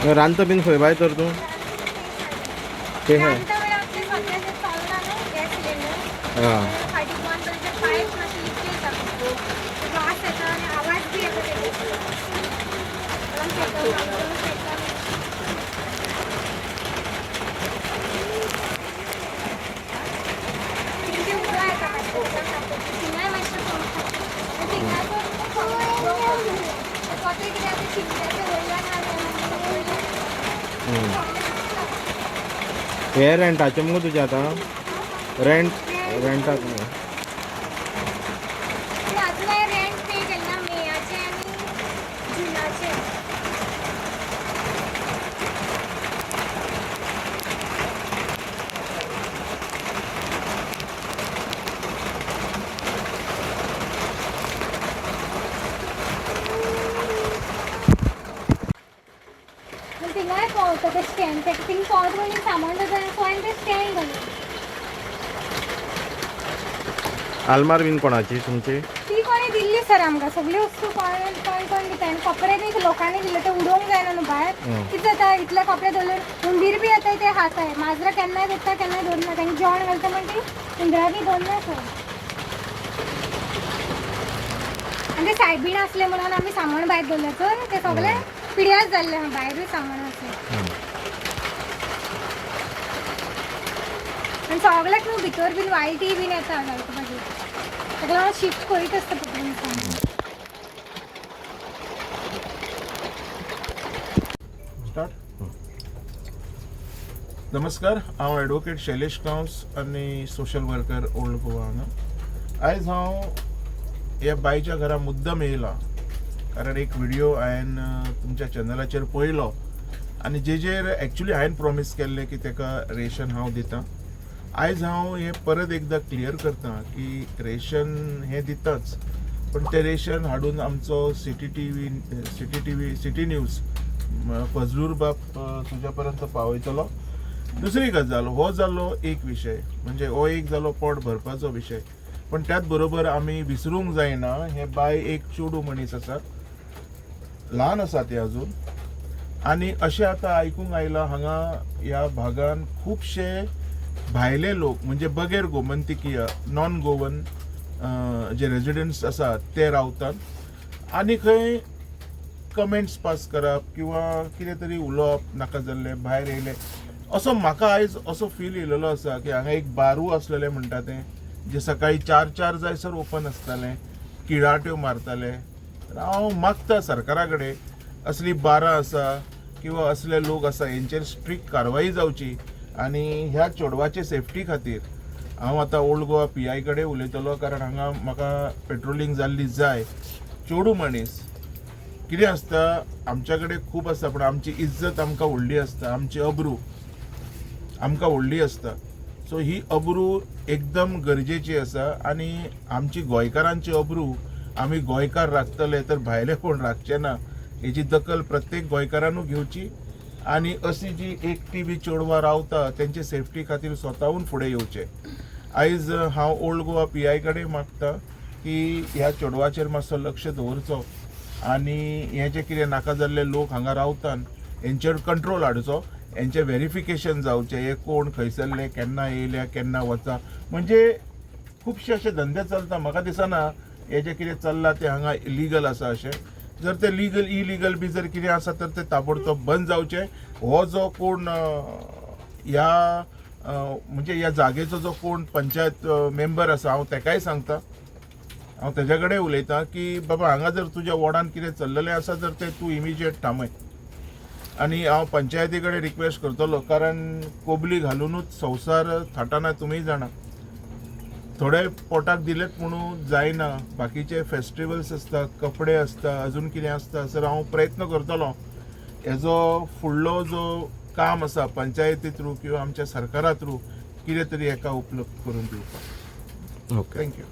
रांत bin खंय bye तर तूं ते है हां हे रेंटाचे मगो तुजें आतां रेंटाक आलमार बीन कोणाची तुमची ती कोणी दिल्ली सर आमकां सगळी वस्तू कोण दिता आनी कपडे बी लोकांनी दिले ते उडोवंक जायना न्हू भायर कितें जाता इतले कपडे दवरले हुंदीर बी येता ते हाताय माजरां केन्नाय दवरता केन्नाय दवरना तांकां जेवण घालता म्हणटी हुंदरां बी दवरना सर आनी ते सायबीण आसले म्हणून आमी सामान भायर दवरले तर ते सगळे पिड्यार जाल्ले भायरूय सामान आसलें आनी सगळ्याक न्हू भितर बीन वायटी बीन येता घालता मागीर ताका लागून शिफ्ट करीत आसता पडून नमस्कार, हांव एडवोकेट शैलेश गांवस आनी सोशल वर्कर ओल्ड गोवा हांगा. आयज हांव ह्या बायच्या घरा मुद्दम येयला कारण एक व्हिडिओ हांवें तुमच्या चॅनलाचेर पळयलो आनी जेजेर एक्चुली हांवें प्रॉमीस केल्लें की ताका रेशन हांव दितां. आयज हांव हें परत एकदां क्लियर करता की रेशन हें दिताच पण तें रेशन हाडून आमचो सिटी न्यूज फजलूर बाब तुज्या पर्यंत पावयतलो. दुसरी गजाल हो जालो एक विशय म्हणजे हो एक जालो पोट भरपाचो विशय पण त्याच बरोबर आमी विसरूंक जायना हे बाय एक चेडू मनीस आसा ल्हान आसा ते अजून आनी अशें आतां आयकूंक आयलां हांगा ह्या भागान खुबशे भायले लोक म्हणजे बगैर गोमंतकीय नॉन गोवन जे रेजिडेंट्स आसात ते रावतात आनी खंय कमेंट्स पास करप किंवा कितें तरी उलोवप नाका जाल्लें भायर येयले असो म्हाका आयज असो फील येयलेलो आसा की हांगा एक बारू आसलेलें म्हणटा तें जे सकाळी 4 जायसर ओपन आसतालें किळाट्यो मारताले. हांव मागता सरकारा कडेन असली बारां आसा किंवा असले लोक आसा हेंचेर स्ट्रिक्ट कारवाई जावची आनी ह्या चेडवाचे सेफ्टी खातीर हांव आतां ओल्ड गोवा PI कडेन उलयतलो कारण हांगा म्हाका पेट्रोलिंग जाल्ली जाय. चेडू मनीस कितें आसता आमच्या कडेन खूब आसता पूण आमची इज्जत आमकां व्हडली आसता आमची अब्रू आमकां व्हडली आसता सो ही अब्रू एकदम गरजेची आसा आनी आमची गोंयकारांची अब्रू आमी गोंयकार राखतले तर भायले कोण राखचे ना हेची दखल प्रत्येक गोंयकारानू घेवची आनी अशी जी एकटी बी चेडवां रावता तेंचे सेफ्टी खातीर स्वताहून फुडें येवचे. आयज हांव ओल्ड गोवा PI कडेन मागता की ह्या चेडवाचेर मातसो लक्ष दवरचो आनी हे जे कितें नाका जाल्ले लोक हांगा रावतात हेंचेर कंट्रोल हाडचो हेंचें व्हेरिफिकेशन जावचें हे कोण खंयसरले केन्ना येयल्या केन्ना वचा म्हणजे खुबशे अशे धंदे चलता. म्हाका दिसना हे जे कितें चल्लां तें हांगा इलिगल आसा अशें. जर ते इलिगल बी जर कितें आसा तर ते ताबडतोब बंद जावचें. हो जो कोण ह्या म्हणजे ह्या जागेचो जो कोण पंचायत मेंबर आसा हांव तेकाय सांगता हांव तेज्या कडेन उलयतां की बाबा हांगा जर तुज्या वॉर्डान कितें चल्लेलें आसा तर तें तूं इमिजिएट थांबय आनी हांव पंचायती कडेन रिक्वेस्ट करतलो कारण कोबली घालूनूच संवसार थाटाना तुमी जाणा थोडे पोटाक दिलेत म्हणून जायना बाकीचे फेस्टिवल्स आसता कपडे आसता अजून कितें आसता सर हांव प्रयत्न करतलो हेजो फुडलो जो काम आसा पंचायती थ्रू किंवा आमच्या सरकारा थ्रू कितें तरी हेका उपलब्ध करून दिवपाक. Okay thank you.